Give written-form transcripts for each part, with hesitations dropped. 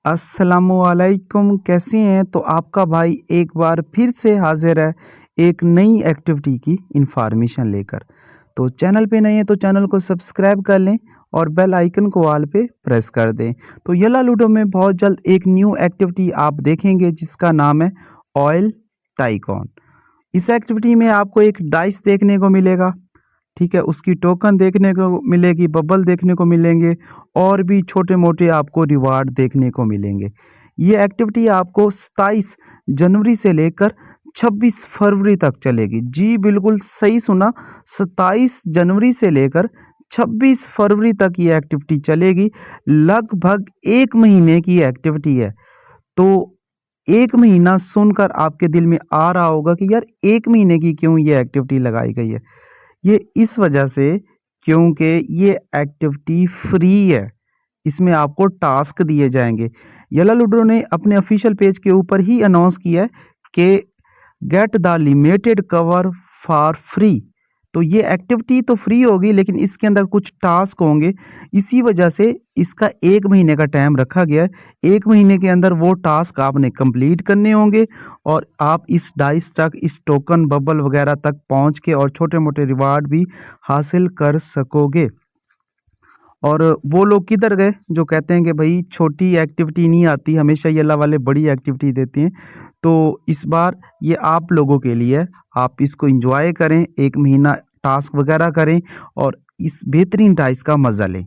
अस्सलामुअलैकुम, कैसे हैं? तो आपका भाई एक बार फिर से हाजिर है एक नई एक्टिविटी की इंफॉर्मेशन लेकर। तो चैनल पे नए हैं तो चैनल को सब्सक्राइब कर लें और बेल आइकन को ऑल पे प्रेस कर दें। तो येला लूडो में बहुत जल्द एक न्यू एक्टिविटी आप देखेंगे जिसका नाम है ऑयल टाइकॉन। इस एक्टिविटी में आपको एक डाइस देखने को मिलेगा, ठीक है? उसकी टोकन देखने को मिलेगी, बबल देखने को मिलेंगे और भी छोटे-मोटे आपको रिवार्ड देखने को मिलेंगे। ये एक्टिविटी आपको 27 जनवरी से लेकर 26 फरवरी तक चलेगी। जी, बिल्कुल सही सुना, 27 जनवरी से लेकर 26 फरवरी तक ये एक्टिविटी चलेगी। लगभग 1 महीने की एक्टिविटी है। तो 1 महीना सुनकर आपके दिल में आ रहा होगा कि यार 1 महीने की क्यों ये एक्टिविटी लगाई गई है? ये इस वजह से क्योंकि ये एक्टिविटी फ्री है। इसमें आपको टास्क दिए जाएँगे। येला लूडो ने अपने ऑफ़िशियल पेज के ऊपर ही अनाउंस किया है कि get the limited cover for free. तो ये एक्टिविटी तो फ्री होगी लेकिन इसके अंदर कुछ टास्क होंगे। इसी वजह से इसका 1 महीने का टाइम रखा गया है। 1 महीने के अंदर वो टास्क आपने कंप्लीट करने होंगे और आप इस डाइस तक, इस टोकन बबल वगैरह तक पहुँच के और छोटे-मोटे रिवार्ड भी हासिल कर सकोगे। और वो लोग किधर गए जो कहते हैं कि भाई छोटी एक्टिविटी नहीं आती, हमेशा ये अल्लाह वाले बड़ी एक्टिविटी देते हैं। तो इस बार ये आप लोगों के लिए है, आप इसको एंजॉय करें, 1 महीना टास्क वगैरह करें और इस बेहतरीन टाइस का मज़ा लें।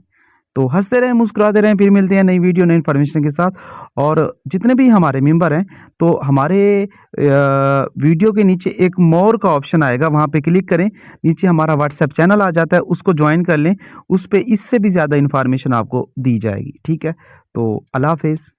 तो हँसते रहें, मुस्कुराते रहें, फिर मिलते हैं नई वीडियो, नई इन्फॉर्मेशन के साथ। और जितने भी हमारे मेंबर हैं, तो हमारे वीडियो के नीचे एक मोर का ऑप्शन आएगा, वहाँ पे क्लिक करें। नीचे हमारा व्हाट्सएप चैनल आ जाता है, उसको जॉइन कर लें। उस पे इससे भी ज़्यादा इन्फॉर्मेशन आपको दी जाएगी, ठीक है? तो अल्लाह हाफ़िज़।